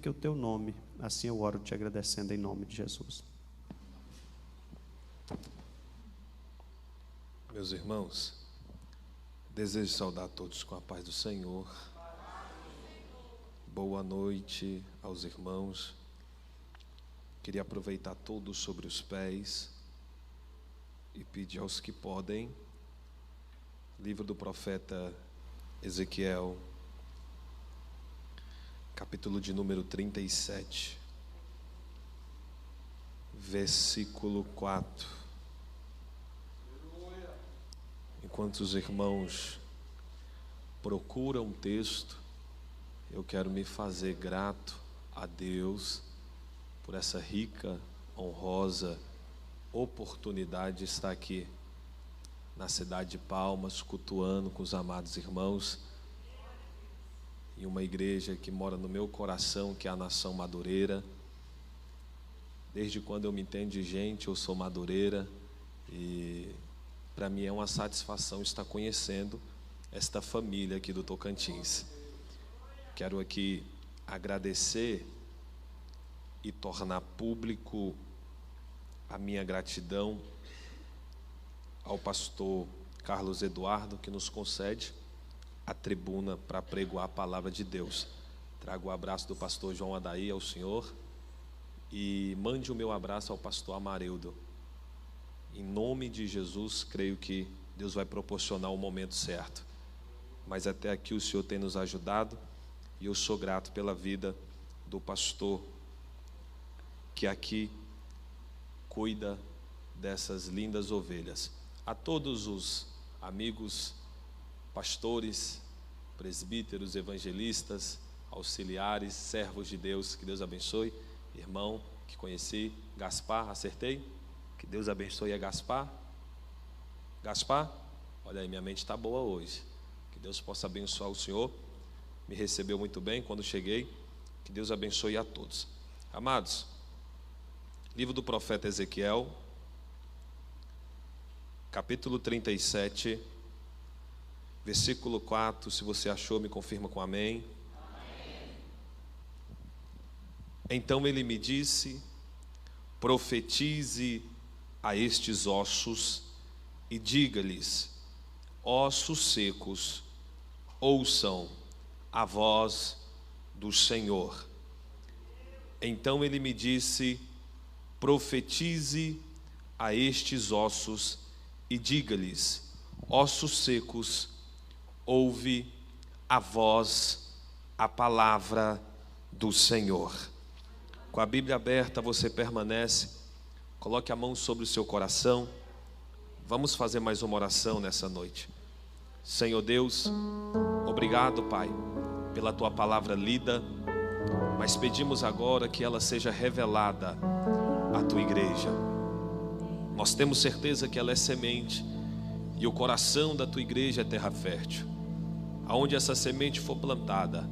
que o teu nome. Assim eu oro te agradecendo em nome de Jesus. Meus irmãos, desejo saudar todos com a paz do Senhor. Boa noite aos irmãos. Queria aproveitar todos sobre os pés e pedir aos que podem, livro do profeta Ezequiel, capítulo de número 37, versículo 4. Enquanto os irmãos procuram um texto, eu quero me fazer grato a Deus por essa rica, honrosa oportunidade de estar aqui na cidade de Palmas, cultuando com os amados irmãos, em uma igreja que mora no meu coração, que é a Nação Madureira. Desde quando eu me entendo de gente, eu sou madureira, e para mim é uma satisfação estar conhecendo esta família aqui do Tocantins. Quero aqui agradecer e tornar público a minha gratidão ao pastor Carlos Eduardo, que nos concede a tribuna para pregoar a palavra de Deus. Trago o abraço do pastor João Adaí ao senhor e mande o meu abraço ao pastor Amarildo. Em nome de Jesus, creio que Deus vai proporcionar o momento certo. Mas até aqui o Senhor tem nos ajudado e eu sou grato pela vida do pastor que aqui cuida dessas lindas ovelhas. A todos os amigos, pastores, presbíteros, evangelistas, auxiliares, servos de Deus, que Deus abençoe. Irmão que conheci, Gaspar, acertei? Que Deus abençoe a Gaspar. Gaspar, olha aí, minha mente está boa hoje. Que Deus possa abençoar o senhor. Me recebeu muito bem quando cheguei. Que Deus abençoe a todos. Amados, livro do profeta Ezequiel, capítulo 37, versículo 4. Se você achou, me confirma com amém. Amém. Então ele me disse: profetize a estes ossos e diga-lhes: ossos secos, ouçam a voz do Senhor. Então ele me disse: profetize a estes ossos e diga-lhes: ossos secos, ouve a voz, a palavra do Senhor. Com a Bíblia aberta você permanece. Coloque a mão sobre o seu coração. Vamos fazer mais uma oração nessa noite. Senhor Deus, obrigado, Pai, pela Tua palavra lida, mas pedimos agora que ela seja revelada à Tua igreja. Nós temos certeza que ela é semente, e o coração da Tua igreja é terra fértil. Aonde essa semente for plantada,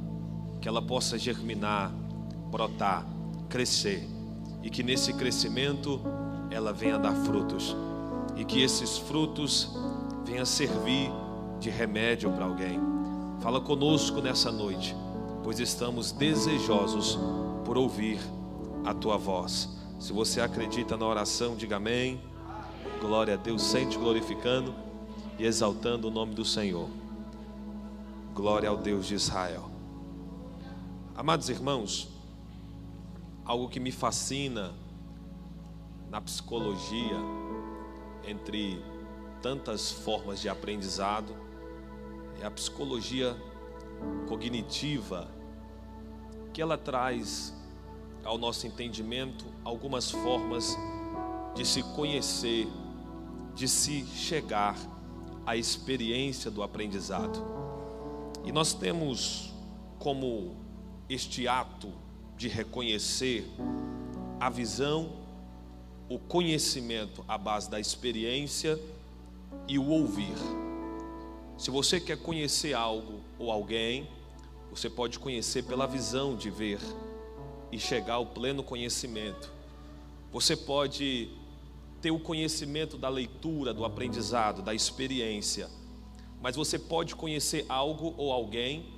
que ela possa germinar, brotar, crescer, e que nesse crescimento ela venha dar frutos, e que esses frutos venham servir de remédio para alguém. Fala conosco nessa noite, pois estamos desejosos por ouvir a Tua voz. Se você acredita na oração, diga amém. Glória a Deus, sente glorificando e exaltando o nome do Senhor. Glória ao Deus de Israel. Amados irmãos, algo que me fascina na psicologia, entre tantas formas de aprendizado, é a psicologia cognitiva, que ela traz ao nosso entendimento algumas formas de se conhecer, de se chegar à experiência do aprendizado. E nós temos como este ato de reconhecer a visão, o conhecimento à base da experiência e o ouvir. Se você quer conhecer algo ou alguém, você pode conhecer pela visão de ver e chegar ao pleno conhecimento. Você pode ter o conhecimento da leitura, do aprendizado, da experiência, mas você pode conhecer algo ou alguém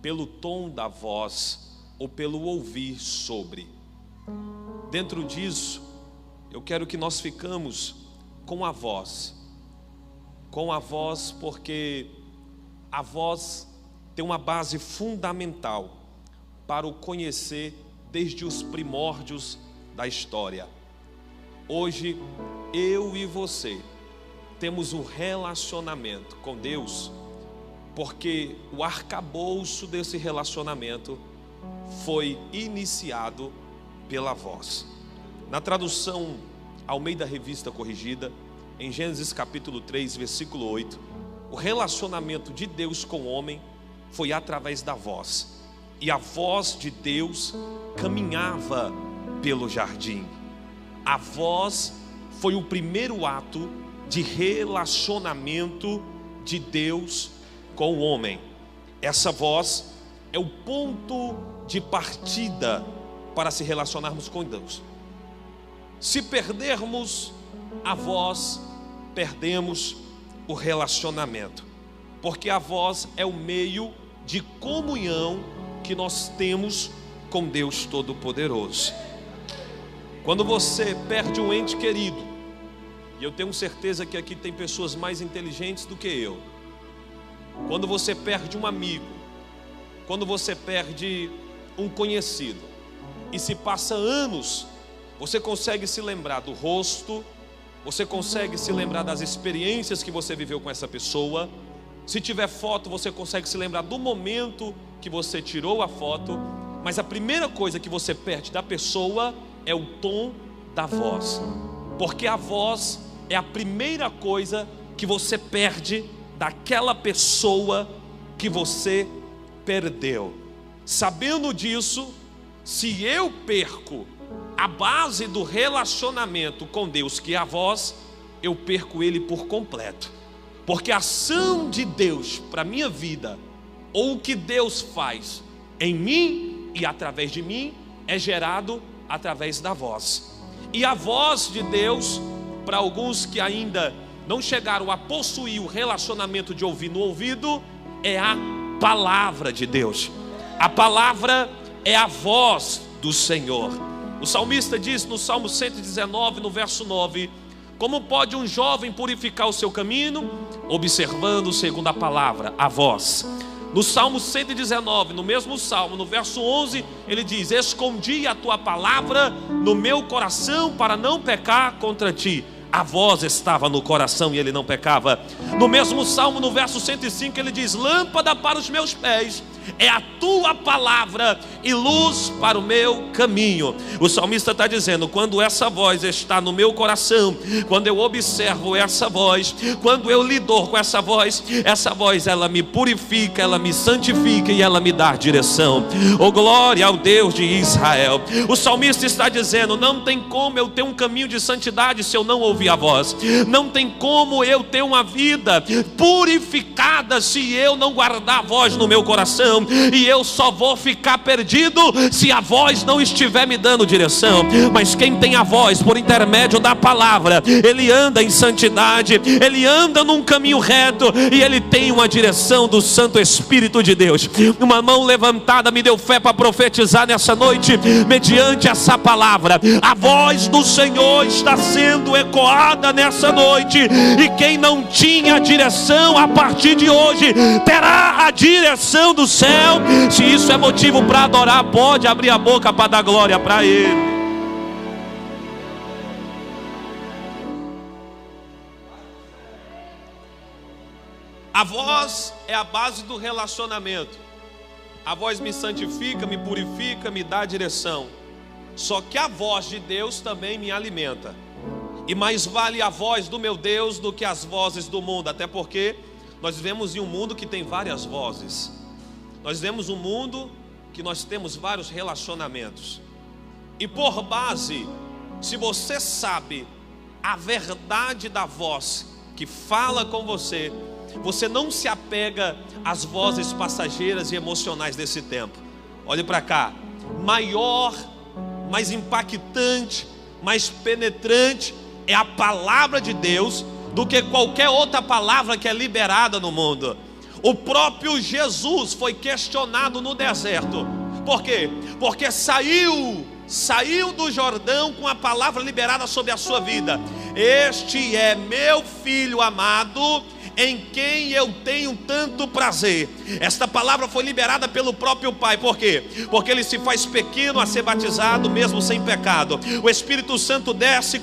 pelo tom da voz, ou pelo ouvir sobre. Dentro disso, eu quero que nós ficamos com a voz. Com a voz, porque a voz tem uma base fundamental para o conhecer desde os primórdios da história. Hoje, eu e você temos um relacionamento com Deus, porque o arcabouço desse relacionamento foi iniciado pela voz. Na tradução Almeida Revista Corrigida, em Gênesis capítulo 3, versículo 8, o relacionamento de Deus com o homem foi através da voz. E a voz de Deus caminhava pelo jardim. A voz foi o primeiro ato de relacionamento de Deus com o homem. Essa voz é o ponto de partida para se relacionarmos com Deus. Se perdermos a voz, perdemos o relacionamento, porque a voz é o meio de comunhão que nós temos com Deus Todo-Poderoso. Quando você perde um ente querido, e eu tenho certeza que aqui tem pessoas mais inteligentes do que eu, quando você perde um amigo, quando você perde um conhecido, e se passa anos, você consegue se lembrar do rosto, você consegue se lembrar das experiências que você viveu com essa pessoa. Se tiver foto, você consegue se lembrar do momento que você tirou a foto. Mas a primeira coisa que você perde da pessoa é o tom da voz, porque a voz é a primeira coisa que você perde daquela pessoa que você perdeu. Sabendo disso, se eu perco a base do relacionamento com Deus, que é a voz, eu perco ele por completo. Porque a ação de Deus para a minha vida, ou o que Deus faz em mim e através de mim, é gerado através da voz. E a voz de Deus, para alguns que ainda não chegaram a possuir o relacionamento de ouvir no ouvido, é a palavra de Deus. A palavra é a voz do Senhor. O salmista diz no Salmo 119, no verso 9: como pode um jovem purificar o seu caminho? Observando segundo a palavra, a voz. No Salmo 119, no mesmo Salmo, no verso 11, ele diz: escondi a tua palavra no meu coração para não pecar contra ti. A voz estava no coração e ele não pecava. No mesmo Salmo, no verso 105, ele diz: lâmpada para os meus pés é a tua palavra e luz para o meu caminho. O salmista está dizendo: quando essa voz está no meu coração, quando eu observo essa voz, quando eu lido com essa voz ela me purifica, ela me santifica e ela me dá direção. Oh, glória ao Deus de Israel. O salmista está dizendo: não tem como eu ter um caminho de santidade se eu não ouvir a voz. Não tem como eu ter uma vida purificada se eu não guardar a voz no meu coração. E eu só vou ficar perdido se a voz não estiver me dando direção. Mas quem tem a voz por intermédio da palavra, ele anda em santidade, ele anda num caminho reto, e ele tem uma direção do Santo Espírito de Deus. Uma mão levantada me deu fé para profetizar nessa noite, mediante essa palavra. A voz do Senhor está sendo ecoada nessa noite, e quem não tinha direção, a partir de hoje terá a direção do céu. Se isso é motivo para adorar, pode abrir a boca para dar glória para Ele. A voz é a base do relacionamento. A voz me santifica, me purifica, me dá direção. Só que a voz de Deus também me alimenta. E mais vale a voz do meu Deus do que as vozes do mundo. Até porque nós vivemos em um mundo que tem várias vozes. Nós vemos um mundo que nós temos vários relacionamentos. E por base, se você sabe a verdade da voz que fala com você, você não se apega às vozes passageiras e emocionais desse tempo. Olhe para cá. Maior, mais impactante, mais penetrante é a palavra de Deus do que qualquer outra palavra que é liberada no mundo. O próprio Jesus foi questionado no deserto Por quê? Porque saiu do Jordão com a palavra liberada sobre a sua vida. Este é meu filho amado, em quem eu tenho tanto prazer. Esta palavra foi liberada pelo próprio Pai. Por quê? Porque ele se faz pequeno a ser batizado, mesmo sem pecado. O Espírito Santo desce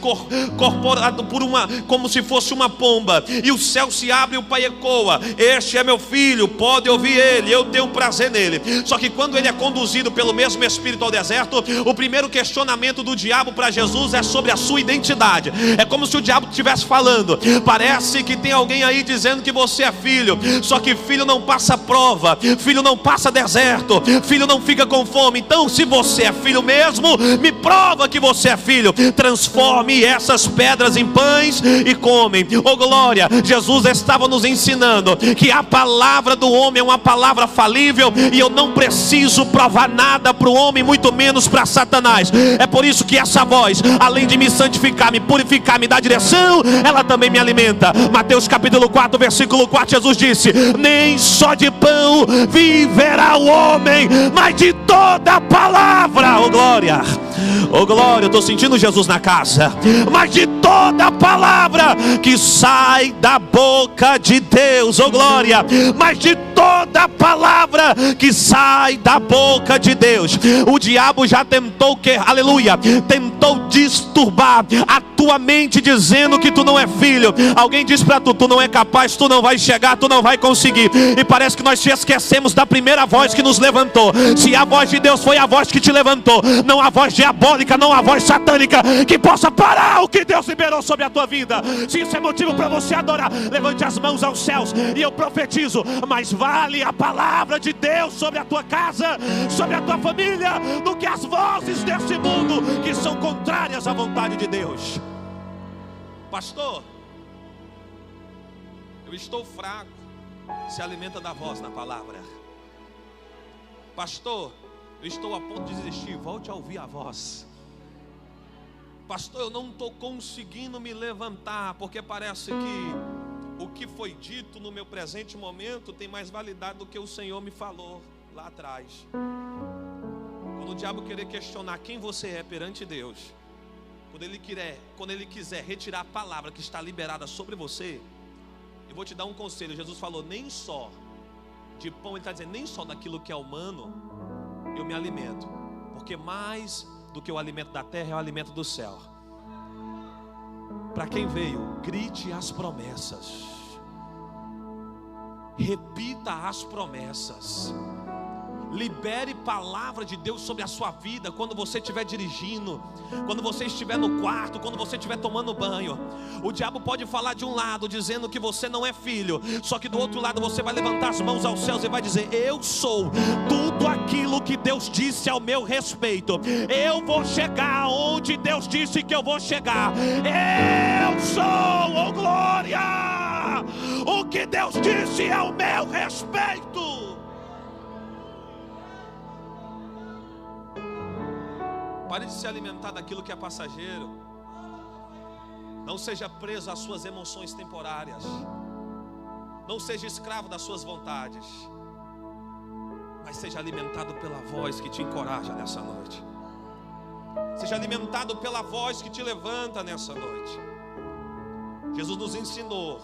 corporado por como se fosse uma pomba, e o céu se abre e o Pai ecoa: este é meu filho, pode ouvir ele, eu tenho prazer nele. Só que quando ele é conduzido pelo mesmo Espírito ao deserto, o primeiro questionamento do diabo para Jesus é sobre a sua identidade. É como se o diabo estivesse falando: parece que tem alguém aí dizendo que você é filho, só que filho não passa prova, filho não passa deserto, filho não fica com fome. Então, se você é filho mesmo, me prova que você é filho. Transforme essas pedras em pães e comem. Oh glória! Jesus estava nos ensinando que a palavra do homem é uma palavra falível, e eu não preciso provar nada para o homem, muito menos para Satanás. É por isso que essa voz, além de me santificar, me purificar, me dar direção, ela também me alimenta. Mateus capítulo 4, versículo 4, Jesus disse: nem só de pão viverá o homem, mas de toda a palavra. Oh glória! Oh glória, eu estou sentindo Jesus na casa. Mas de toda a palavra que sai da boca de Deus. Oh glória! Mas de toda a palavra que sai da boca de Deus. O diabo já tentou aleluia, tentou disturbar a tua mente, dizendo que tu não é filho. Alguém diz para tu não é capaz, tu não vai chegar, tu não vai conseguir. E parece que nós te esquecemos da primeira voz que nos levantou. Se a voz de Deus foi a voz que te levantou, não a voz diabólica, não a voz satânica que possa parar o que Deus liberou sobre a tua vida. Se isso é motivo para você adorar, levante as mãos aos céus e eu profetizo: mais vale a palavra de Deus sobre a tua casa, sobre a tua família, do que as vozes desse mundo que são contrárias à vontade de Deus. Pastor, eu estou fraco. Se alimenta da voz na palavra. Pastor, eu estou a ponto de desistir. Volte a ouvir a voz. Pastor, eu não estou conseguindo me levantar, porque parece que o que foi dito no meu presente momento tem mais validade do que o Senhor me falou lá atrás. Quando o diabo querer questionar quem você é perante Deus, quando ele quiser retirar a palavra que está liberada sobre você, eu vou te dar um conselho. Jesus falou: nem só de pão, ele está dizendo, nem só daquilo que é humano eu me alimento, porque mais do que o alimento da terra é o alimento do céu. Para quem veio, grite as promessas, repita as promessas, libere palavra de Deus sobre a sua vida. Quando você estiver dirigindo, quando você estiver no quarto, quando você estiver tomando banho, o diabo pode falar de um lado dizendo que você não é filho, só que do outro lado você vai levantar as mãos aos céus e vai dizer: eu sou tudo aquilo que Deus disse ao meu respeito. Eu vou chegar onde Deus disse que eu vou chegar. Eu sou, oh glória, o que Deus disse ao meu respeito. Pare de se alimentar daquilo que é passageiro. Não seja preso às suas emoções temporárias. Não seja escravo das suas vontades, mas seja alimentado pela voz que te encoraja nessa noite. Seja alimentado pela voz que te levanta nessa noite. Jesus nos ensinou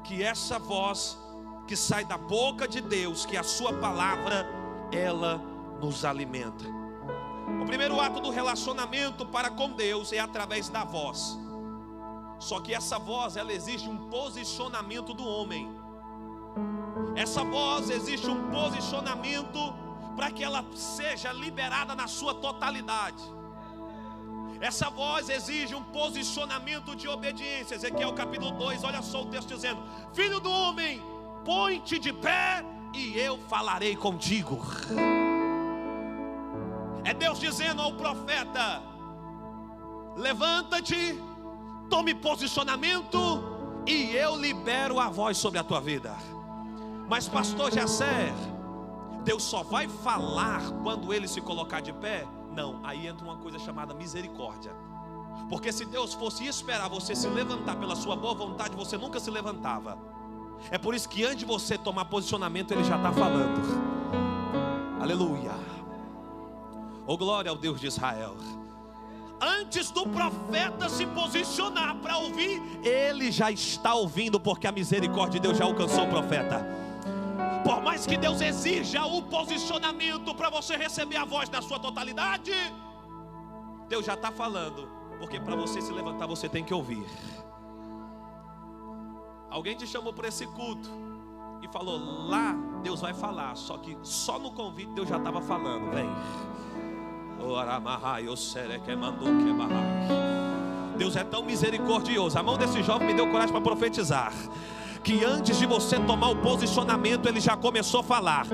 que essa voz que sai da boca de Deus, que é a sua palavra, ela nos alimenta. O primeiro ato do relacionamento para com Deus é através da voz. Só que essa voz, ela exige um posicionamento do homem. Essa voz exige um posicionamento para que ela seja liberada na sua totalidade. Essa voz exige um posicionamento de obediência. Ezequiel capítulo 2, olha só o texto dizendo: filho do homem, põe-te de pé e eu falarei contigo. É Deus dizendo ao profeta: levanta-te, tome posicionamento e eu libero a voz sobre a tua vida. Mas pastor Jasser, Deus só vai falar quando ele se colocar de pé? Não, aí entra uma coisa chamada misericórdia. Porque se Deus fosse esperar você se levantar pela sua boa vontade, você nunca se levantava. É por isso que antes de você tomar posicionamento, ele já está falando. Aleluia. Oh, glória ao Deus de Israel. Antes do profeta se posicionar para ouvir, ele já está ouvindo, porque a misericórdia de Deus já alcançou o profeta. Por mais que Deus exija o posicionamento para você receber a voz na sua totalidade, Deus já está falando, porque para você se levantar você tem que ouvir. Alguém te chamou para esse culto e falou: lá Deus vai falar, só que só no convite Deus já estava falando. Vem. Deus é tão misericordioso. A mão desse jovem me deu coragem para profetizar que antes de você tomar o posicionamento, ele já começou a falar.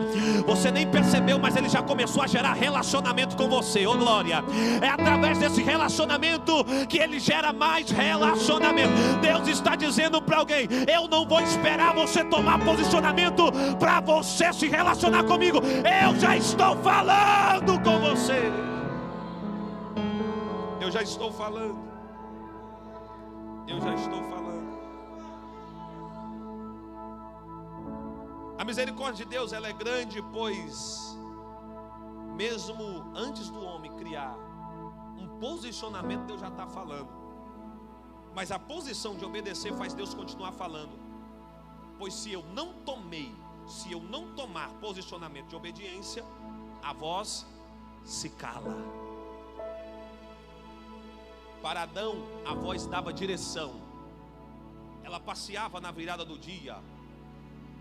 Você nem percebeu, mas ele já começou a gerar relacionamento com você. Oh glória, é através desse relacionamento que ele gera mais relacionamento. Deus está dizendo para alguém: eu não vou esperar você tomar posicionamento para você se relacionar comigo. Eu já estou falando com você. Eu já estou falando. Eu já estou falando. A misericórdia de Deus, ela é grande, pois mesmo antes do homem criar um posicionamento, Deus já está falando. Mas a posição de obedecer faz Deus continuar falando. Pois se eu não tomar posicionamento de obediência, a voz se cala. Para Adão, a voz dava direção. Ela passeava na virada do dia,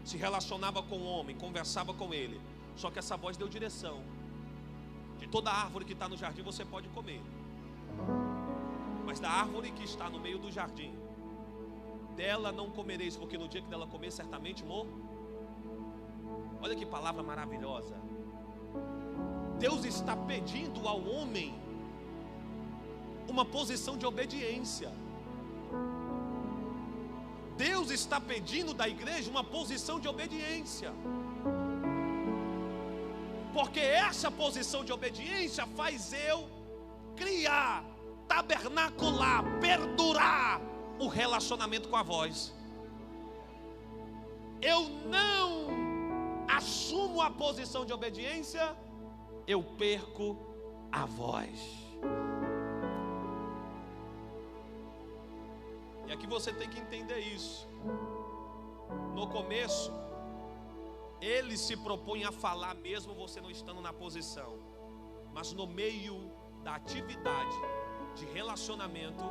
se relacionava com o homem, conversava com ele. Só que essa voz deu direção. De toda árvore que está no jardim você pode comer, mas da árvore que está no meio do jardim, dela não comereis, porque no dia que dela comer certamente morrer. Olha que palavra maravilhosa. Deus está pedindo ao homem uma posição de obediência. Deus está pedindo da igreja uma posição de obediência, porque essa posição de obediência faz eu criar, tabernacular, perdurar o relacionamento com a voz. Eu não assumo a posição de obediência, eu perco a voz. E aqui você tem que entender isso. No começo, ele se propõe a falar mesmo você não estando na posição. Mas no meio da atividade de relacionamento,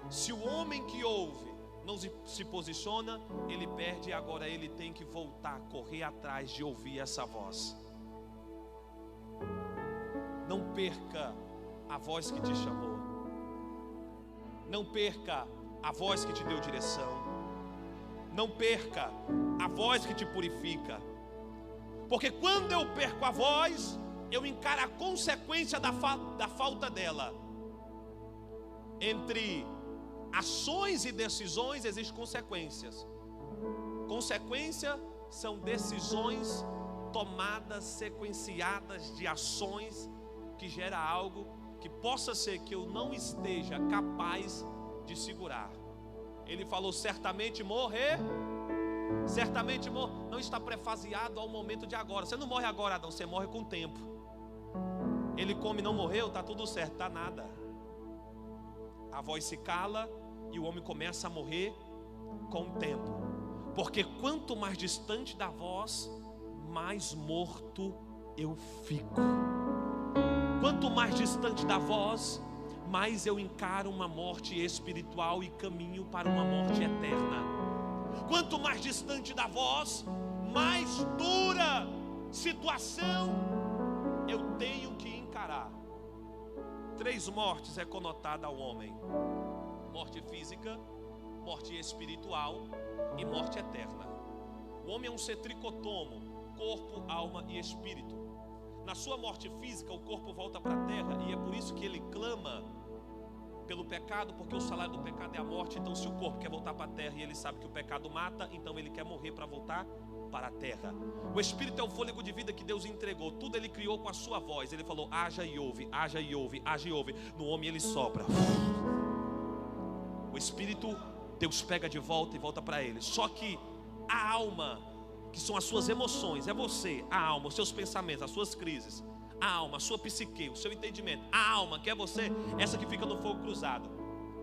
se o homem que ouve não se posiciona, ele perde, e agora ele tem que voltar, correr atrás de ouvir essa voz. Não perca a voz que te chamou. Não perca a voz que te deu direção. Não perca a voz que te purifica. Porque quando eu perco a voz, eu encaro a consequência da falta dela. Entre ações e decisões existem consequências. Consequência são decisões tomadas, sequenciadas de ações que gera algo que possa ser que eu não esteja capaz de segurar. Ele falou: certamente morrer. Certamente morrer não está prefaseado ao momento de agora. Você não morre agora, Adão, você morre com o tempo. Ele come, não morreu, está tudo certo, está nada. A voz se cala e o homem começa a morrer com o tempo. Porque quanto mais distante da voz, mais morto eu fico. Quanto mais distante da voz, mais eu encaro uma morte espiritual e caminho para uma morte eterna. Quanto mais distante da voz, mais dura situação eu tenho que encarar. 3 mortes é conotada ao homem: morte física, morte espiritual e morte eterna. O homem é um ser tricotomo: corpo, alma e espírito. Na sua morte física, o corpo volta para a terra, e é por isso que ele clama pelo pecado, porque o salário do pecado é a morte. Então se o corpo quer voltar para a terra e ele sabe que o pecado mata, então ele quer morrer para voltar para a terra. O espírito é o fôlego de vida que Deus entregou. Tudo ele criou com a sua voz. Ele falou: haja e ouve, haja e ouve, haja e ouve. No homem ele sopra. O espírito Deus pega de volta e volta para ele. Só que a alma, que são as suas emoções, é você, a alma, os seus pensamentos, as suas crises. A alma, a sua psique, o seu entendimento. A alma, que é você, essa que fica no fogo cruzado.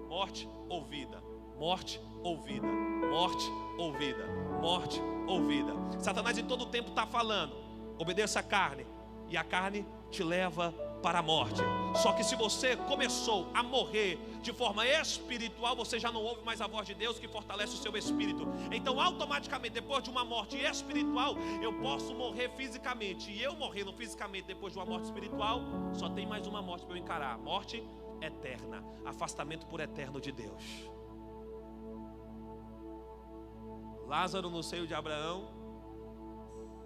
Morte ou vida, morte ou vida, morte ou vida, morte ou vida. Satanás em todo o tempo está falando: obedeça a carne, e a carne te leva para a morte. Só que se você começou a morrer de forma espiritual, você já não ouve mais a voz de Deus que fortalece o seu espírito. Então automaticamente, depois de uma morte espiritual, eu posso morrer fisicamente. E eu morrendo fisicamente depois de uma morte espiritual, só tem mais uma morte para eu encarar: morte eterna, afastamento por eterno de Deus. Lázaro no seio de Abraão,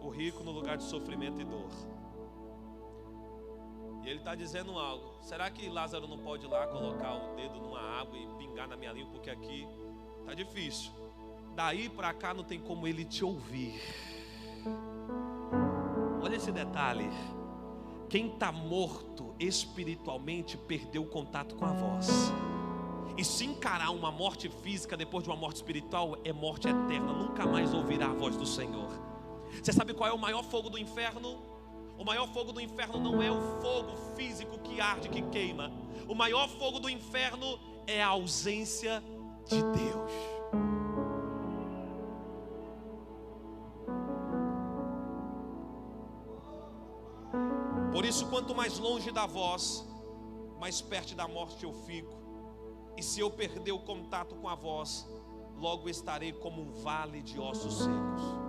o rico no lugar de sofrimento e dor. E ele está dizendo algo: será que Lázaro não pode ir lá colocar o dedo numa água e pingar na minha língua, porque aqui está difícil. Daí para cá não tem como ele te ouvir. Olha esse detalhe: quem está morto espiritualmente perdeu o contato com a voz. E se encarar uma morte física depois de uma morte espiritual, é morte eterna, nunca mais ouvirá a voz do Senhor. Você sabe qual é o maior fogo do inferno? O maior fogo do inferno não é o fogo físico que arde, que queima. O maior fogo do inferno é a ausência de Deus. Por isso, quanto mais longe da voz, mais perto da morte eu fico. E se eu perder o contato com a voz, logo estarei como um vale de ossos secos.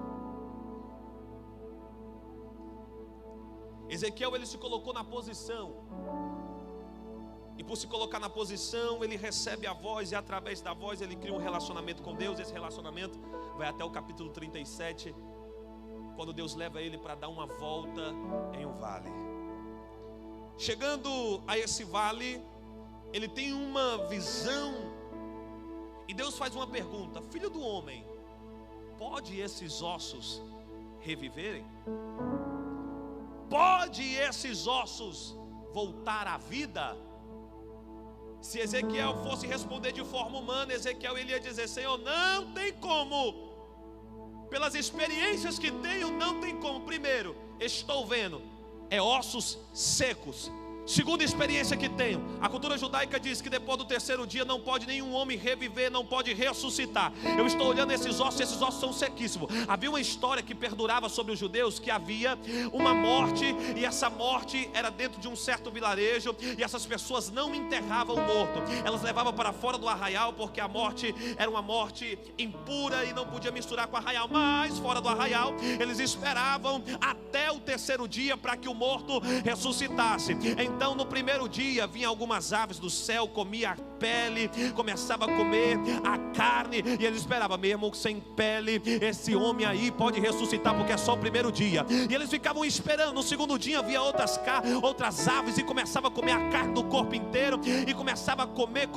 Ezequiel, ele se colocou na posição, e por se colocar na posição, ele recebe a voz, e através da voz ele cria um relacionamento com Deus. Esse relacionamento vai até o capítulo 37, quando Deus leva ele para dar uma volta em um vale. Chegando a esse vale, ele tem uma visão, e Deus faz uma pergunta: filho do homem, pode esses ossos reviverem? Pode esses ossos voltar à vida? Se Ezequiel fosse responder de forma humana, Ezequiel ele ia dizer: Senhor, não tem como. Pelas experiências que tenho, não tem como. Primeiro, estou vendo, é ossos secos. Segunda experiência que tenho, a cultura judaica diz que depois do terceiro dia não pode nenhum homem reviver, não pode ressuscitar. Eu estou olhando esses ossos são sequíssimos. Havia uma história que perdurava sobre os judeus, que havia uma morte, e essa morte era dentro de um certo vilarejo, e essas pessoas não enterravam o morto, elas levavam para fora do arraial, porque a morte era uma morte impura e não podia misturar com o arraial. Mas fora do arraial, eles esperavam até o terceiro dia para que o morto ressuscitasse. Então no primeiro dia vinham algumas aves do céu, comia a pele, começava a comer a carne, e eles esperavam: mesmo sem pele, esse homem aí pode ressuscitar, porque é só o primeiro dia. E eles ficavam esperando. No segundo dia havia outras aves, e começava a comer a carne do corpo inteiro, e começava a comer,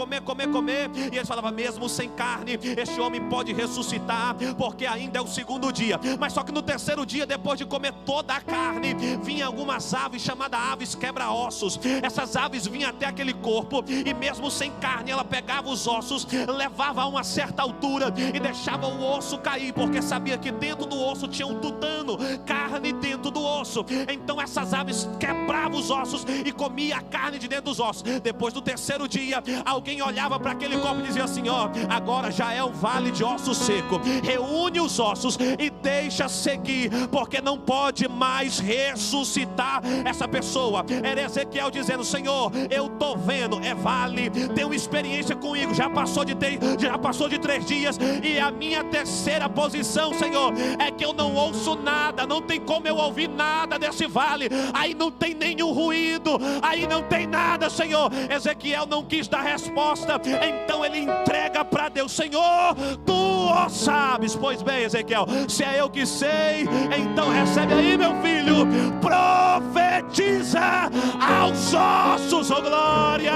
e eles falavam: mesmo sem carne, este homem pode ressuscitar, porque ainda é o segundo dia. Mas só que no terceiro dia, depois de comer toda a carne, vinha algumas aves chamadas aves quebra-ossos. Essas aves vinham até aquele corpo, e mesmo sem carne, ela pegava os ossos, levava a uma certa altura e deixava o osso cair, porque sabia que dentro do osso tinha um tutano, carne dentro do osso. Então essas aves quebravam os ossos e comia a carne de dentro dos ossos. Depois do terceiro dia, alguém olhava para aquele corpo e dizia assim: ó, agora já é um vale de ossos seco, reúne os ossos e deixa seguir, porque não pode mais ressuscitar essa pessoa. Era Ezequiel dizendo: Senhor, eu estou vendo, é vale, tenho experiência comigo, já passou de 3 dias, e a minha terceira posição, Senhor, é que eu não ouço nada, não tem como eu ouvir nada desse vale, aí não tem nenhum ruído, aí não tem nada, Senhor. Ezequiel não quis dar resposta, então ele entrega para Deus: Senhor, tu sabes. Pois bem, Ezequiel, se é eu que sei, então recebe aí, meu filho, profetiza aos ossos, oh glória.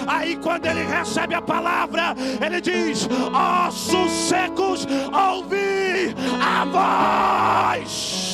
Aí quando ele recebe a palavra, ele diz: ossos secos, ouvi a voz.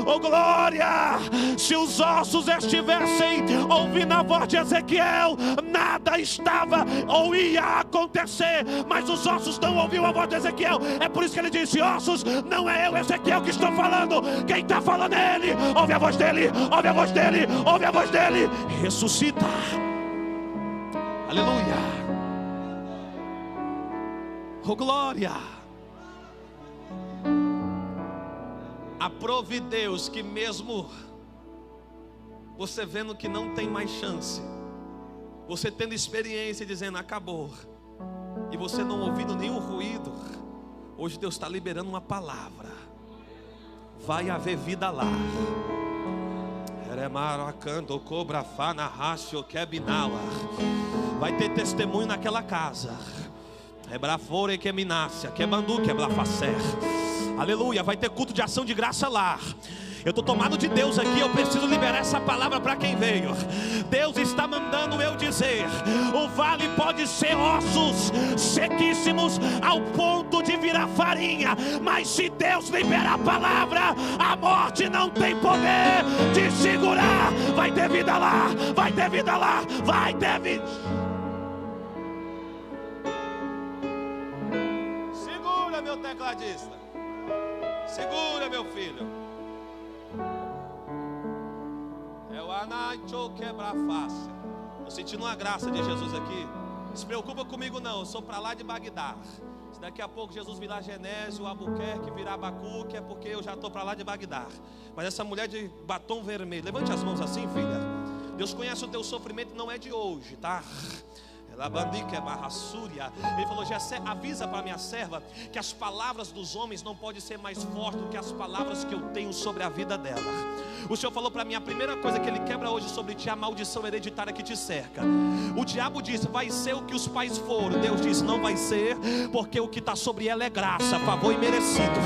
Oh glória. Se os ossos estivessem ouvindo a voz de Ezequiel, nada nada estava ou ia acontecer, mas os ossos não ouviram a voz de Ezequiel. É por isso que ele disse: ossos, não é eu, Ezequiel, que estou falando, quem está falando é ele. Ouve a voz dele, ouve a voz dele, ouve a voz dele. Ressuscita. Aleluia. Oh glória. Aprove Deus que mesmo você vendo que não tem mais chance, você tendo experiência dizendo acabou, e você não ouvindo nenhum ruído, hoje Deus está liberando uma palavra. Vai haver vida lá. Vai ter testemunho naquela casa. Aleluia. Vai ter culto de ação de graça lá. Eu estou tomado de Deus aqui, eu preciso liberar essa palavra para quem veio. Deus está mandando eu dizer: o vale pode ser ossos sequíssimos ao ponto de virar farinha, mas se Deus liberar a palavra, a morte não tem poder de segurar. Vai ter vida lá, vai ter vida lá, vai ter vida. Segura, meu tecladista, segura, meu filho. É o Anaito quebrar face. Estou sentindo uma graça de Jesus aqui. Não se preocupa comigo não, eu sou para lá de Bagdá. Se daqui a pouco Jesus virar Genésio, Albuquerque, virar Abacuque, é porque eu já estou para lá de Bagdá. Mas essa mulher de batom vermelho, levante as mãos assim, filha. Deus conhece o teu sofrimento, não é de hoje, tá? Ele falou: Jessé, avisa para minha serva que as palavras dos homens não podem ser mais fortes do que as palavras que eu tenho sobre a vida dela. O Senhor falou para mim: a primeira coisa que Ele quebra hoje sobre ti é a maldição hereditária que te cerca. O diabo disse: vai ser o que os pais foram. Deus disse: não vai ser, porque o que está sobre ela é graça, favor e merecido.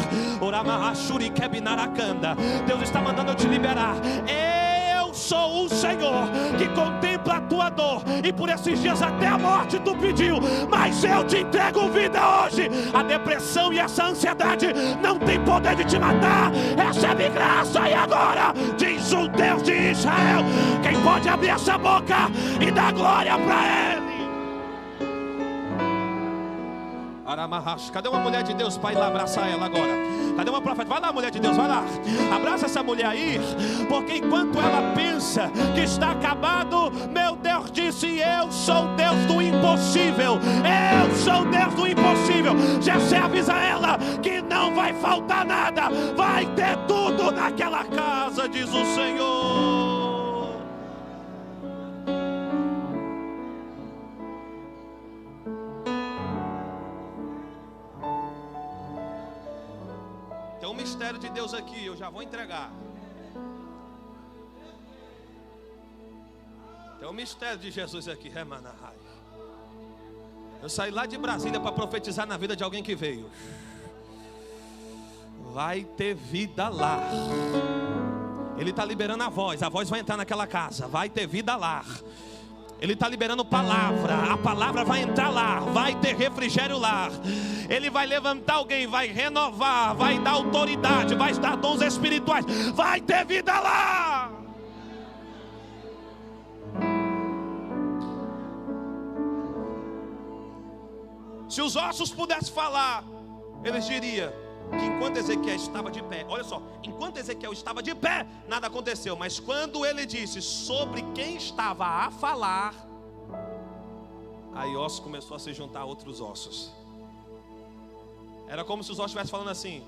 Deus está mandando eu te liberar. Eu sou o Senhor que contempla a tua dor, e por esses dias até a morte tu pediu, mas eu te entrego vida hoje. A depressão e essa ansiedade não tem poder de te matar. Recebe graça e agora, diz o Deus de Israel. Quem pode abrir essa boca e dar glória para Ele? Cadê uma mulher de Deus para ir lá abraçar ela agora? Cadê uma profeta? Vai lá, mulher de Deus, vai lá. Abraça essa mulher aí, porque enquanto ela pensa que está acabado, meu Deus disse: eu sou Deus do impossível. Eu sou Deus do impossível. Jessé, avisa ela que não vai faltar nada, vai ter tudo naquela casa, diz o Senhor. Tem um mistério de Deus aqui, eu já vou entregar. Tem um mistério de Jesus aqui. Eu saí lá de Brasília para profetizar na vida de alguém que veio. Vai ter vida lá. Ele está liberando a voz vai entrar naquela casa. Vai ter vida lá. Ele está liberando palavra, a palavra vai entrar lá, vai ter refrigério lá. Ele vai levantar alguém, vai renovar, vai dar autoridade, vai dar dons espirituais, vai ter vida lá. Se os ossos pudessem falar, eles diriam que enquanto Ezequiel estava de pé, olha só, enquanto Ezequiel estava de pé, nada aconteceu. Mas quando ele disse sobre quem estava a falar, aí ossos começou a se juntar a outros ossos. Era como se os ossos estivessem falando assim: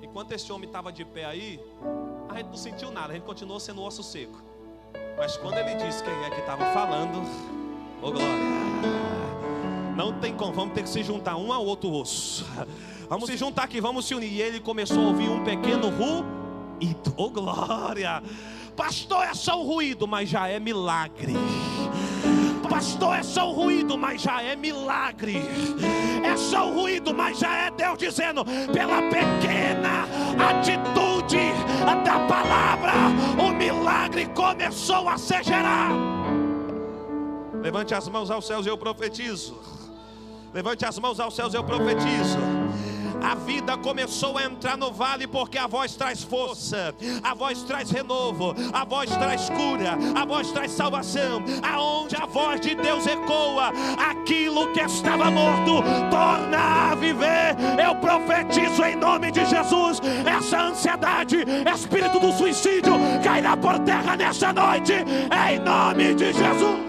enquanto esse homem estava de pé aí, a gente não sentiu nada, a gente continuou sendo osso seco. Mas quando ele disse quem é que estava falando, ô glória, não tem como, vamos ter que se juntar um ao outro osso. Vamos se juntar aqui, vamos se unir. E ele começou a ouvir um pequeno ruído. Oh glória! Pastor, é só um ruído, mas já é milagre. Pastor, é só um ruído, mas já é milagre. É só um ruído, mas já é Deus dizendo: pela pequena atitude da palavra, o milagre começou a ser gerado. Levante as mãos aos céus e eu profetizo. Levante as mãos aos céus e eu profetizo. A vida começou a entrar no vale, porque a voz traz força, a voz traz renovo, a voz traz cura, a voz traz salvação. Aonde a voz de Deus ecoa, aquilo que estava morto torna a viver. Eu profetizo em nome de Jesus, essa ansiedade, espírito do suicídio, cairá por terra nessa noite, em nome de Jesus.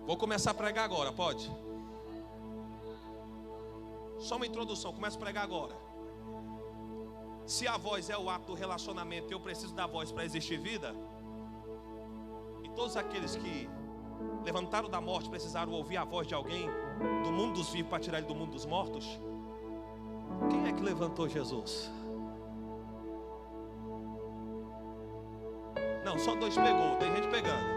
Vou começar a pregar agora, pode? Só uma introdução, começo a pregar agora. Se a voz é o ato do relacionamento, eu preciso da voz para existir vida. E todos aqueles que levantaram da morte precisaram ouvir a voz de alguém do mundo dos vivos para tirar ele do mundo dos mortos. Quem é que levantou Jesus? Não, só 2 pegou, tem gente pegando.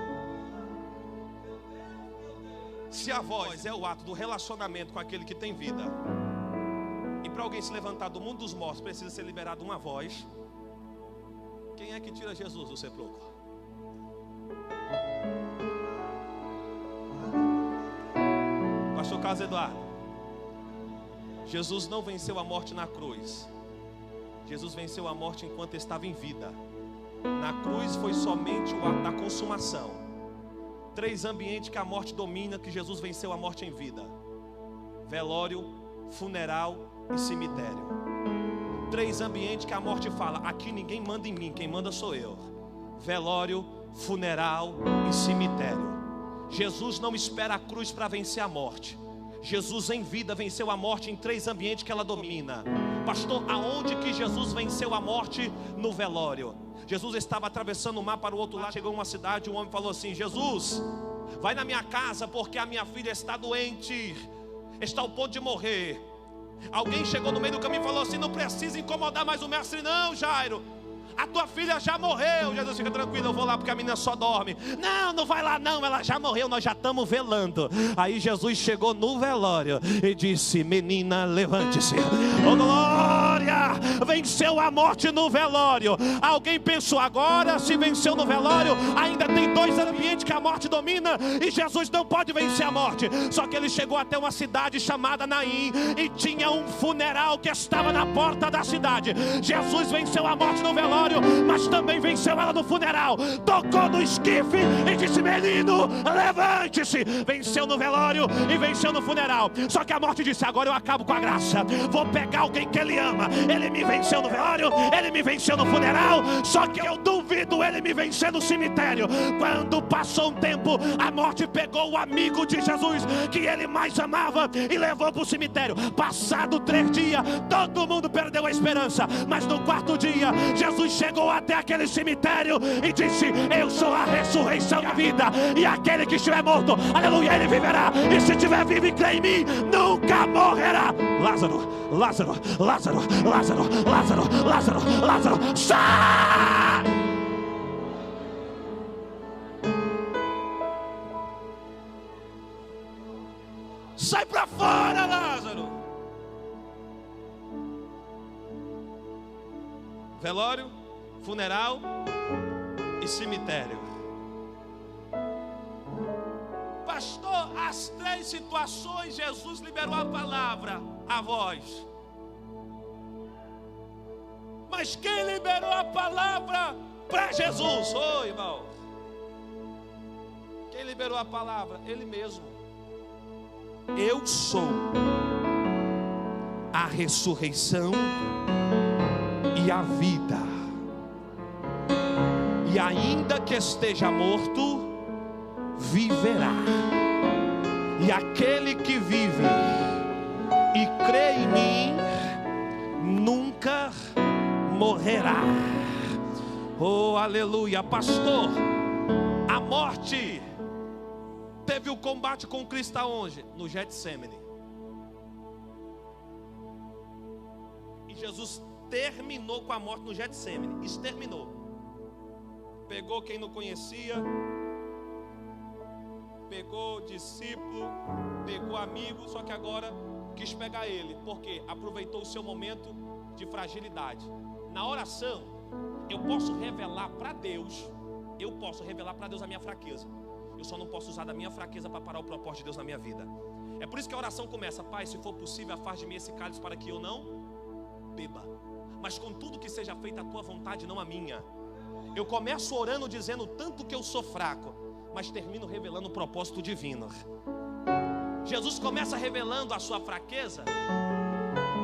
Se a voz é o ato do relacionamento com aquele que tem vida, e para alguém se levantar do mundo dos mortos precisa ser liberada uma voz, quem é que tira Jesus do sepulcro? Pastor Carlos Eduardo, Jesus não venceu a morte na cruz. Jesus venceu a morte enquanto estava em vida. Na cruz foi somente o ato da consumação. 3 ambientes que a morte domina, que Jesus venceu a morte em vida: velório, funeral e cemitério. 3 ambientes que a morte fala: aqui ninguém manda em mim, quem manda sou eu. Velório, funeral e cemitério. Jesus não espera a cruz para vencer a morte. Jesus em vida venceu a morte em 3 ambientes que ela domina. Pastor, aonde que Jesus venceu a morte? No velório. Jesus estava atravessando o mar para o outro lado, chegou a uma cidade, um homem falou assim: Jesus, vai na minha casa porque a minha filha está doente, está ao ponto de morrer. Alguém chegou no meio do caminho e falou assim: não precisa incomodar mais o mestre não, Jairo, a tua filha já morreu. Jesus, fica tranquilo, eu vou lá porque a menina só dorme. Não, não vai lá não, ela já morreu, nós já estamos velando. Aí Jesus chegou no velório e disse: menina, levante-se. Oh glória, venceu a morte no velório. Alguém pensou: agora se venceu no velório, ainda tem 2 ambientes que a morte domina e Jesus não pode vencer a morte. Só que ele chegou até uma cidade chamada Naim e tinha um funeral que estava na porta da cidade. Jesus venceu a morte no velório, mas também venceu ela no funeral. Tocou no esquife e disse: menino, levante-se. Venceu no velório e venceu no funeral. Só que a morte disse: agora eu acabo com a graça, vou pegar alguém que ele ama. Ele me venceu no velório, ele me venceu no funeral, só que eu duvido ele me vencer no cemitério. Quando passou um tempo, a morte pegou o amigo de Jesus que ele mais amava e levou para o cemitério. Passado 3 dias, todo mundo perdeu a esperança, mas no 4º dia Jesus chegou até aquele cemitério e disse: eu sou a ressurreição e a vida, e aquele que estiver morto, aleluia, ele viverá, e se estiver vivo e crê em mim, nunca morrerá. Lázaro, Lázaro, Lázaro, Lázaro, Lázaro, Lázaro, Lázaro, sai! Sai pra fora, Lázaro. Velório, funeral e cemitério. Pastor, as 3 situações Jesus liberou a palavra, a voz. Mas quem liberou a palavra para Jesus? Oi, irmão. Quem liberou a palavra? Ele mesmo. Eu sou a ressurreição e a vida. E ainda que esteja morto, viverá. E aquele que vive e crê em mim nunca morrerá. Oh, aleluia. Pastor, a morte teve o combate com Cristo aonde? No Getsêmani. E Jesus terminou com a morte no Getsêmani. Exterminou. Pegou quem não conhecia, pegou discípulo, pegou amigo, só que agora quis pegar ele, porque aproveitou o seu momento de fragilidade. Na oração, eu posso revelar para Deus a minha fraqueza. Eu só não posso usar da minha fraqueza para parar o propósito de Deus na minha vida. É por isso que a oração começa: Pai, se for possível, afaste de mim esse cálice para que eu não beba, mas contudo que seja feita a tua vontade, não a minha. Eu começo orando dizendo tanto que eu sou fraco, mas termino revelando o propósito divino. Jesus começa revelando a sua fraqueza,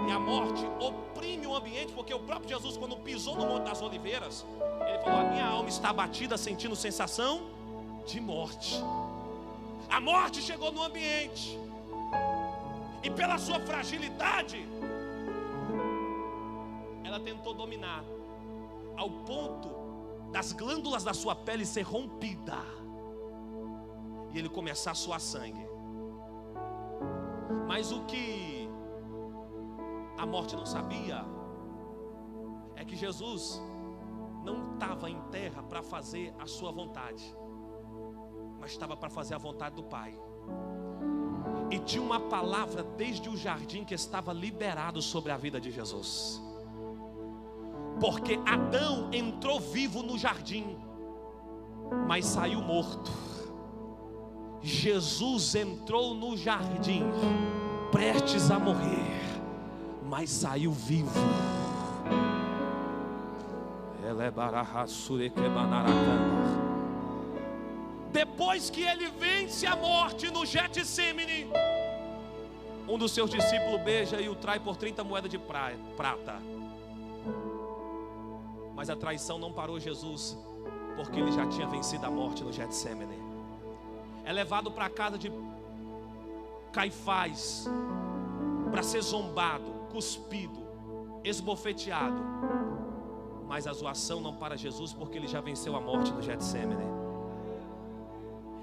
e a morte oprime o ambiente, porque o próprio Jesus, quando pisou no Monte das Oliveiras, ele falou: a minha alma está abatida, sentindo sensação de morte. A morte chegou no ambiente, e pela sua fragilidade, ela tentou dominar, ao ponto das glândulas da sua pele ser rompida, e ele começar a suar sangue. Mas o que a morte não sabia é que Jesus não estava em terra para fazer a sua vontade, mas estava para fazer a vontade do Pai. E tinha uma palavra desde o jardim que estava liberado sobre a vida de Jesus. Porque Adão entrou vivo no jardim, mas saiu morto. Jesus entrou no jardim, prestes a morrer, mas saiu vivo. Depois que ele vence a morte no Getsemane, um dos seus discípulos beija e o trai por 30 moedas de prata. Mas a traição não parou Jesus, porque ele já tinha vencido a morte no Getsemane. É levado para a casa de Caifás para ser zombado, cuspido, esbofeteado. Mas a zoação não para Jesus, porque ele já venceu a morte no Getsemane.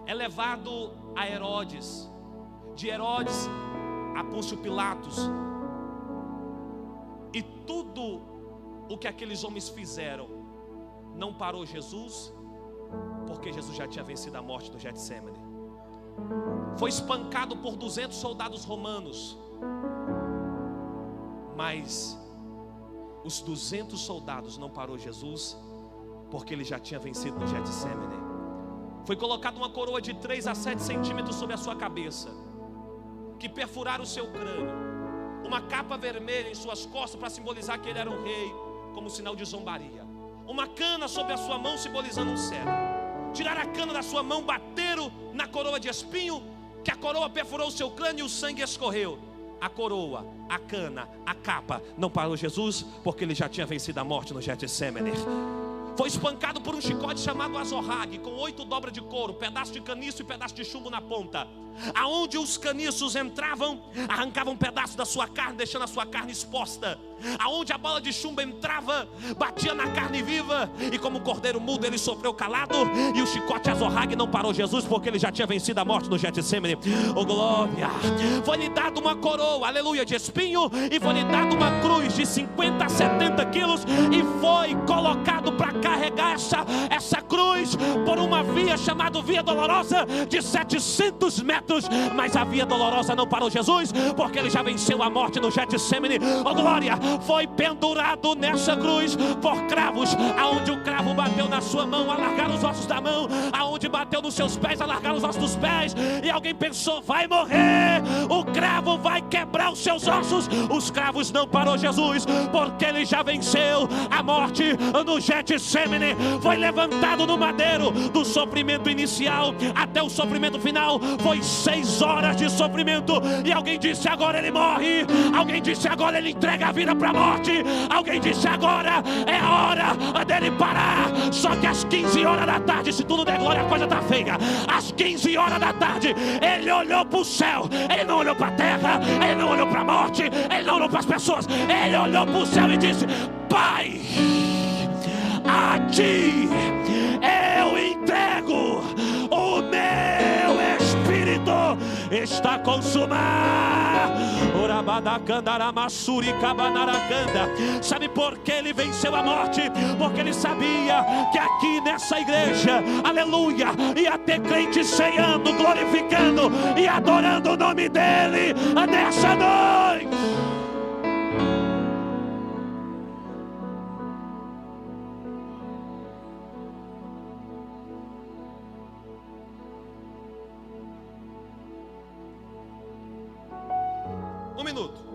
É levado a Herodes, de Herodes a Pôncio Pilatos, e tudo o que aqueles homens fizeram não parou Jesus, porque Jesus já tinha vencido a morte no Getsemane. Foi espancado por 200 soldados romanos, mas os 200 soldados não parou Jesus, porque ele já tinha vencido no Getsemane. Foi colocada uma coroa de 3 a 7 centímetros sobre a sua cabeça, que perfuraram o seu crânio, uma capa vermelha em suas costas para simbolizar que ele era um rei, como sinal de zombaria, uma cana sobre a sua mão simbolizando um cetro. Tiraram a cana da sua mão, bateram na coroa de espinho, que a coroa perfurou o seu crânio e o sangue escorreu. A coroa, a cana, a capa não parou Jesus, porque ele já tinha vencido a morte no Getsemane. Foi espancado por um chicote chamado azorrague, com 8 dobras de couro, pedaço de caniço e pedaço de chumbo na ponta. Aonde os caniços entravam, arrancavam um pedaço da sua carne, deixando a sua carne exposta. Aonde a bola de chumbo entrava, batia na carne viva, e como um cordeiro mudo ele sofreu calado. E o chicote azorrague não parou Jesus, porque ele já tinha vencido a morte no Getsemane. Oh glória! Foi-lhe dado uma coroa, aleluia, de espinho, e foi-lhe dado uma cruz de 50 a 70 quilos, e foi colocado para carregar essa cruz por uma via chamada Via Dolorosa, de 700 metros. Mas a Via Dolorosa não parou Jesus, porque ele já venceu a morte no Getsemane. Oh glória! Foi pendurado nessa cruz por cravos. Aonde o cravo bateu na sua mão, alargaram os ossos da mão. Aonde bateu nos seus pés, alargaram os ossos dos pés. E alguém pensou: vai morrer, o cravo vai quebrar os seus ossos. Os cravos não parou Jesus, porque ele já venceu a morte no Getsemane. Foi levantado no madeiro, do sofrimento inicial até o sofrimento final. Foi 6 horas de sofrimento. E alguém disse: agora ele morre. Alguém disse: agora ele entrega a vida para a morte. Alguém disse: agora é a hora dele parar. Só que às 15 horas da tarde, se tudo der glória, a coisa está feia. Às 15 horas da tarde, ele olhou para o céu. Ele não olhou para a terra, ele não olhou para a morte, ele não olhou para as pessoas. Ele olhou para o céu e disse: Pai, a ti eu entrego o meu espírito. Está consumado. Sabe por que ele venceu a morte? Porque ele sabia que aqui nessa igreja, aleluia, ia ter crente ceando, glorificando e adorando o nome dele nessa noite. minuto.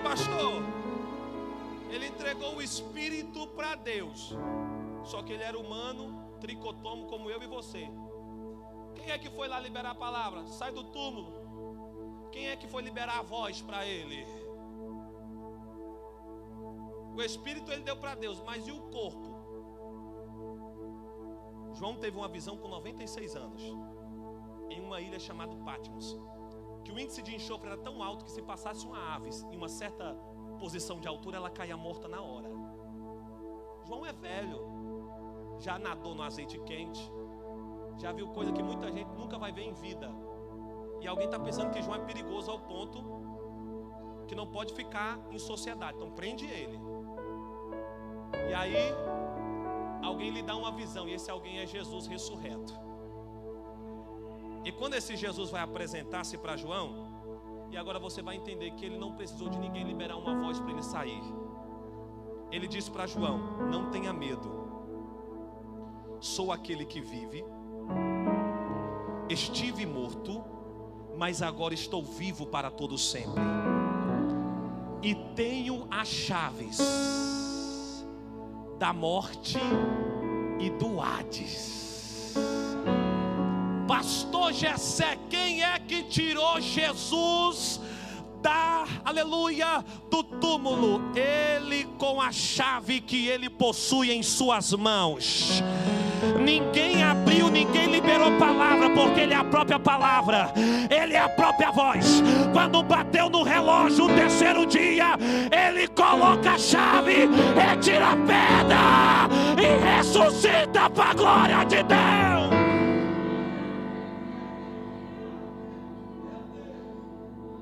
Pastor, ele entregou o Espírito para Deus, só que ele era humano, tricotomo como eu e você. Quem é que foi lá liberar a palavra? Sai do túmulo. Quem é que foi liberar a voz para ele? O Espírito ele deu para Deus, mas e o corpo? João teve uma visão com 96 anos, em uma ilha chamada Patmos, que o índice de enxofre era tão alto que se passasse uma ave em uma certa posição de altura, ela caía morta na hora. João é velho, já nadou no azeite quente, já viu coisa que muita gente nunca vai ver em vida. E alguém está pensando que João é perigoso ao ponto que não pode ficar em sociedade, então prende ele. E aí alguém lhe dá uma visão, e esse alguém é Jesus ressurreto. E quando esse Jesus vai apresentar-se para João, e agora você vai entender que ele não precisou de ninguém liberar uma voz para ele sair. Ele disse para João: não tenha medo, sou aquele que vive, estive morto, mas agora estou vivo para todo sempre, e tenho as chaves da morte e do Hades. Pastor Gessé, quem é que tirou Jesus aleluia, do túmulo? Ele, com a chave que ele possui em suas mãos. Ninguém abriu, ninguém liberou palavra, porque ele é a própria palavra, ele é a própria voz. Quando bateu no relógio o terceiro dia, ele coloca a chave, retira a pedra e ressuscita para a glória de Deus.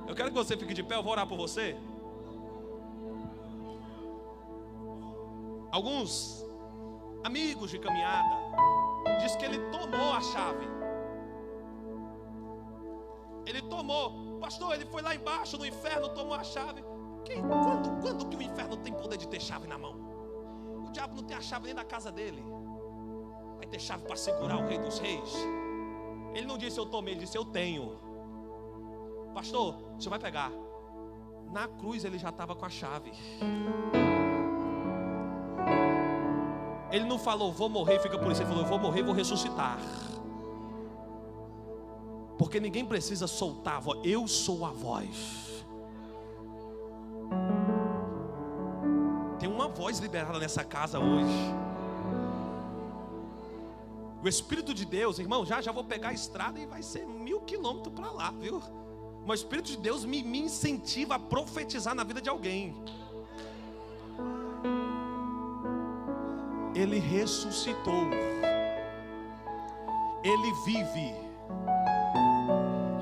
Eu quero que você fique de pé, eu vou orar por você. Alguns amigos de caminhada diz que ele tomou a chave. Ele tomou. Pastor, ele foi lá embaixo no inferno, tomou a chave. Quando que o inferno tem poder de ter chave na mão? O diabo não tem a chave nem da casa dele. Vai ter chave para segurar o Rei dos Reis? Ele não disse eu tomei, ele disse eu tenho. Pastor, você vai pegar. Na cruz ele já estava com a chave. Ele não falou vou morrer e fica por isso. Ele falou eu vou morrer e vou ressuscitar. Porque ninguém precisa soltar a voz. Eu sou a voz. Tem uma voz liberada nessa casa hoje. O Espírito de Deus, irmão, já vou pegar a estrada e vai ser 1000 quilômetros para lá, viu? Mas o Espírito de Deus me incentiva a profetizar na vida de alguém. Ele ressuscitou. Ele vive.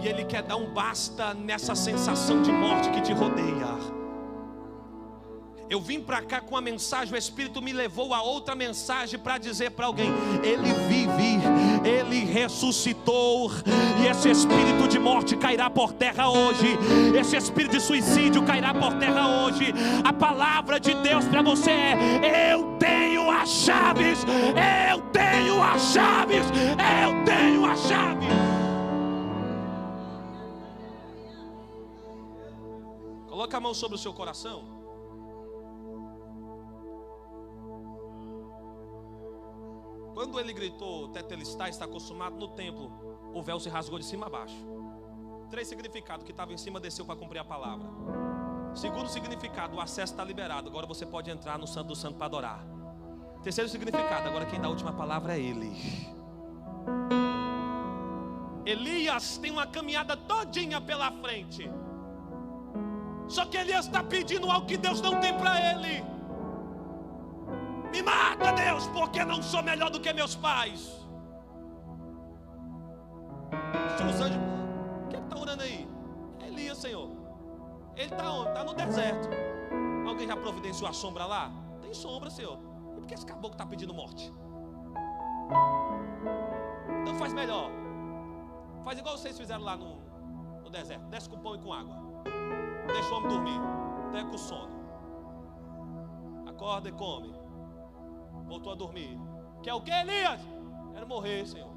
E Ele quer dar um basta nessa sensação de morte que te rodeia. Eu vim para cá com a mensagem, o Espírito me levou a outra mensagem para dizer para alguém: Ele vive, Ele ressuscitou, e esse espírito de morte cairá por terra hoje, esse espírito de suicídio cairá por terra hoje. A palavra de Deus para você é: eu tenho as chaves, eu tenho as chaves, eu tenho as chaves. Coloca a mão sobre o seu coração. Quando ele gritou tetelestai, está consumado, no templo o véu se rasgou de cima a baixo. 3 significados: que estava em cima desceu para cumprir a palavra. Segundo significado: o acesso está liberado, agora você pode entrar no Santo do Santo para adorar. Terceiro significado: agora quem dá a última palavra é Ele. Elias tem uma caminhada todinha pela frente, só que Elias está pedindo algo que Deus não tem para ele. Me mata, Deus, porque não sou melhor do que meus pais. Os anjos: o que funcionando aí? É Elias, Senhor. Ele está onde? Está no deserto. Alguém já providenciou a sombra lá? Tem sombra, Senhor. E por que esse caboclo está pedindo morte? Então faz melhor. Faz igual vocês fizeram lá no deserto. Desce com pão e com água. Deixa o homem dormir. Até com sono. Acorda e come. Voltou a dormir. Quer o que, Elias? Quero morrer, Senhor.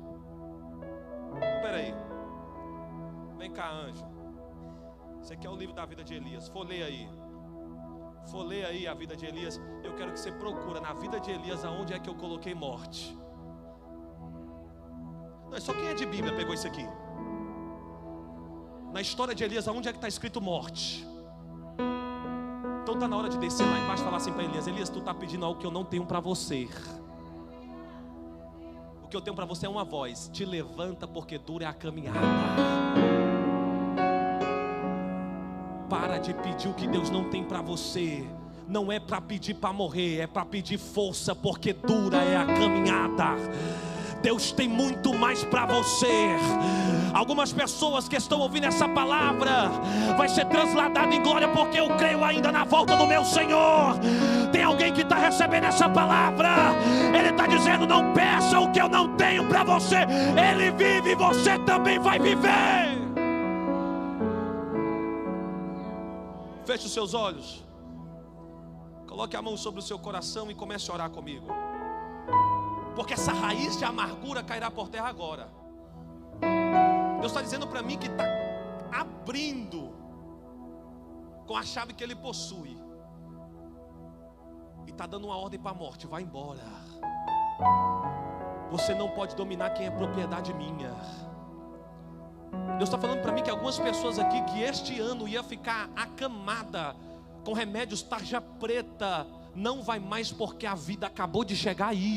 Espera aí. Vem cá, anjo. Esse aqui é o livro da vida de Elias. Folheia aí. Folheia aí a vida de Elias. Eu quero que você procura na vida de Elias aonde é que eu coloquei morte. Não, só quem é de Bíblia pegou isso aqui. Na história de Elias, aonde é que está escrito morte? Então está na hora de descer lá embaixo e falar assim para Elias: Elias, tu está pedindo algo que eu não tenho para você. O que eu tenho para você é uma voz: te levanta porque dura é a caminhada. Para de pedir o que Deus não tem para você. Não é para pedir para morrer, é para pedir força, porque dura é a caminhada. Deus tem muito mais para você. Algumas pessoas que estão ouvindo essa palavra vai ser transladado em glória, porque eu creio ainda na volta do meu Senhor. Tem alguém que está recebendo essa palavra. Ele está dizendo: não peça o que eu não tenho para você. Ele vive e você também vai viver. Feche os seus olhos. Coloque a mão sobre o seu coração e comece a orar comigo. Porque essa raiz de amargura cairá por terra agora. Deus está dizendo para mim que está abrindo com a chave que Ele possui. E está dando uma ordem para a morte: vai embora. Você não pode dominar quem é propriedade minha. Deus está falando para mim que algumas pessoas aqui, que este ano ia ficar acamada com remédios tarja preta, não vai mais, porque a vida acabou de chegar aí.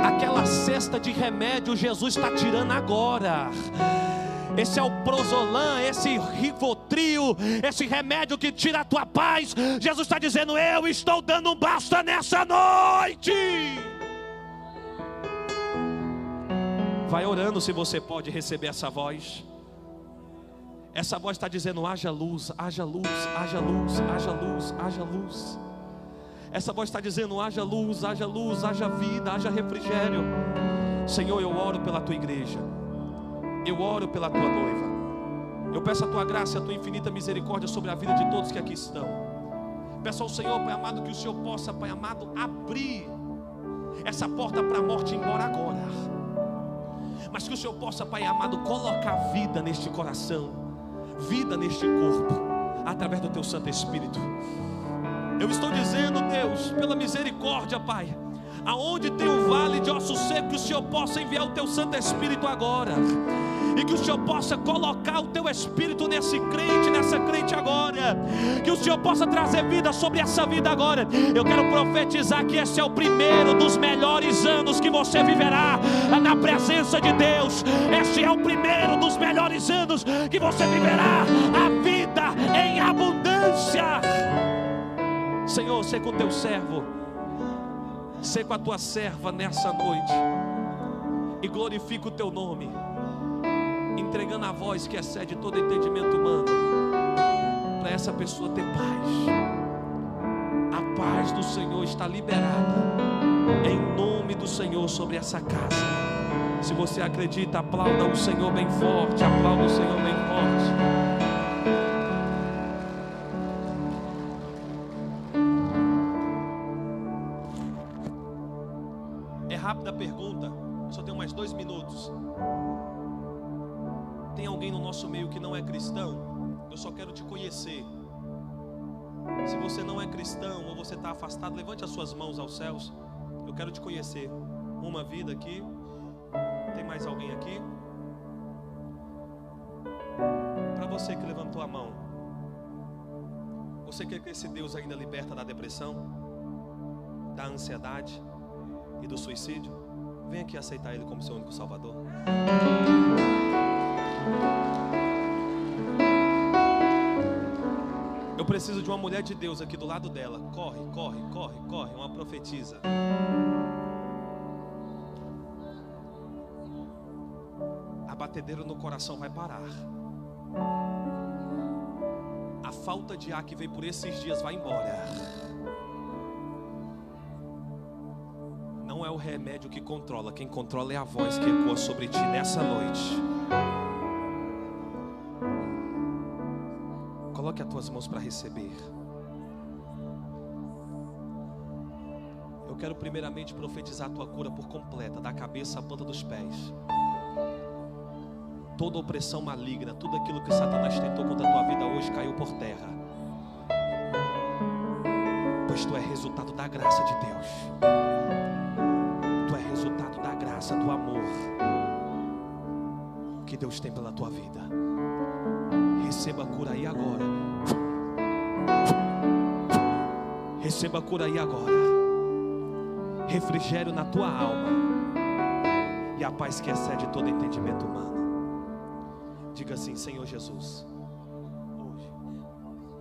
Aquela cesta de remédio Jesus está tirando agora. Esse é o Prozolan, esse Rivotril, esse remédio que tira a tua paz. Jesus está dizendo: eu estou dando um basta nessa noite. Vai orando se você pode receber essa voz. Essa voz está dizendo: haja luz, haja luz, haja luz, haja luz, haja luz. Essa voz está dizendo: haja luz, haja luz, haja vida, haja refrigério. Senhor, eu oro pela tua igreja. Eu oro pela tua noiva. Eu peço a tua graça e a tua infinita misericórdia sobre a vida de todos que aqui estão. Peço ao Senhor, Pai amado, que o Senhor possa, Pai amado, abrir essa porta para a morte ir embora agora. Mas que o Senhor possa, Pai amado, colocar vida neste coração, vida neste corpo, através do teu Santo Espírito. Eu estou dizendo, Deus, pela misericórdia, Pai, aonde tem um vale de ossos secos, que o Senhor possa enviar o teu Santo Espírito agora, e que o Senhor possa colocar o teu Espírito nesse crente, nessa crente agora, que o Senhor possa trazer vida sobre essa vida agora. Eu quero profetizar que esse é o primeiro dos melhores anos que você viverá na presença de Deus. Este é o primeiro dos melhores anos que você viverá a vida em abundância. Senhor, ser com o teu servo, ser com a tua serva nessa noite, e glorifica o teu nome, entregando a voz que excede todo entendimento humano, para essa pessoa ter paz. A paz do Senhor está liberada, em nome do Senhor, sobre essa casa. Se você acredita, aplauda o Senhor bem forte, aplauda o Senhor bem forte. Rápida pergunta, eu só tenho mais 2 minutos. Tem alguém no nosso meio que não é cristão? Eu só quero te conhecer. Se você não é cristão ou você está afastado, levante as suas mãos aos céus. Eu quero te conhecer. Uma vida aqui. Tem mais alguém aqui? Para você que levantou a mão, você quer que esse Deus ainda liberta da depressão, da ansiedade e do suicídio? Vem aqui aceitar Ele como seu único Salvador. Eu preciso de uma mulher de Deus aqui do lado dela. Corre, corre, corre, corre. Uma profetisa. batedeira no coração vai parar. A falta de ar que veio por esses dias vai embora. Não é o remédio que controla, quem controla é a voz que ecoa sobre ti nessa noite. Coloque as tuas mãos para receber. Eu quero primeiramente profetizar a tua cura por completa, da cabeça à planta dos pés. Toda opressão maligna, tudo aquilo que Satanás tentou contra a tua vida hoje caiu por terra. Pois tu é resultado da graça de Deus. Tu é resultado da graça, do amor que Deus tem pela tua vida. Receba a cura aí agora. Receba a cura aí agora. Refrigério na tua alma e a paz que excede todo entendimento humano. Diga assim: Senhor Jesus, hoje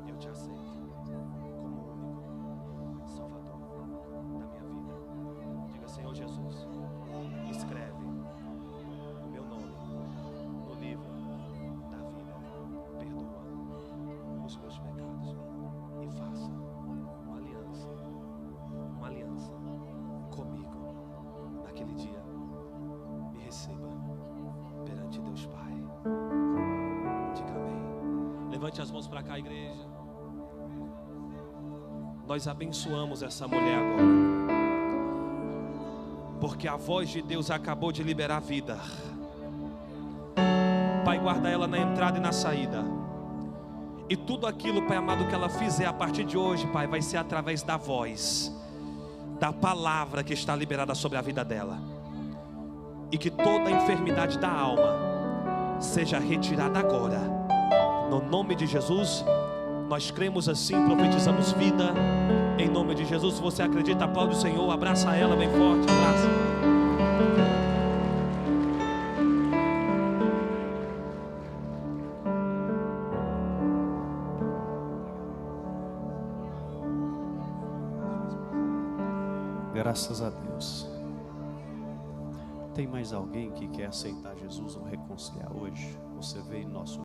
eu te aceito como o único Salvador da minha vida. Diga: Senhor Jesus, escreve o meu nome no livro da vida. Perdoa os meus pecados e faça uma aliança comigo. Naquele dia, me receba perante Deus Pai. Diga amém. Levante as mãos para cá, igreja. Nós abençoamos essa mulher agora, porque a voz de Deus acabou de liberar vida. Pai, guarda ela na entrada e na saída. E tudo aquilo, Pai amado, que ela fizer a partir de hoje, Pai, vai ser através da voz, da palavra que está liberada sobre a vida dela. E que toda a enfermidade da alma seja retirada agora. No nome de Jesus, nós cremos assim, profetizamos vida. Em nome de Jesus, se você acredita, aplaude o Senhor, abraça ela bem forte, abraça. Graças a Deus. Tem mais alguém que quer aceitar Jesus ou reconciliar hoje? Você vê em nosso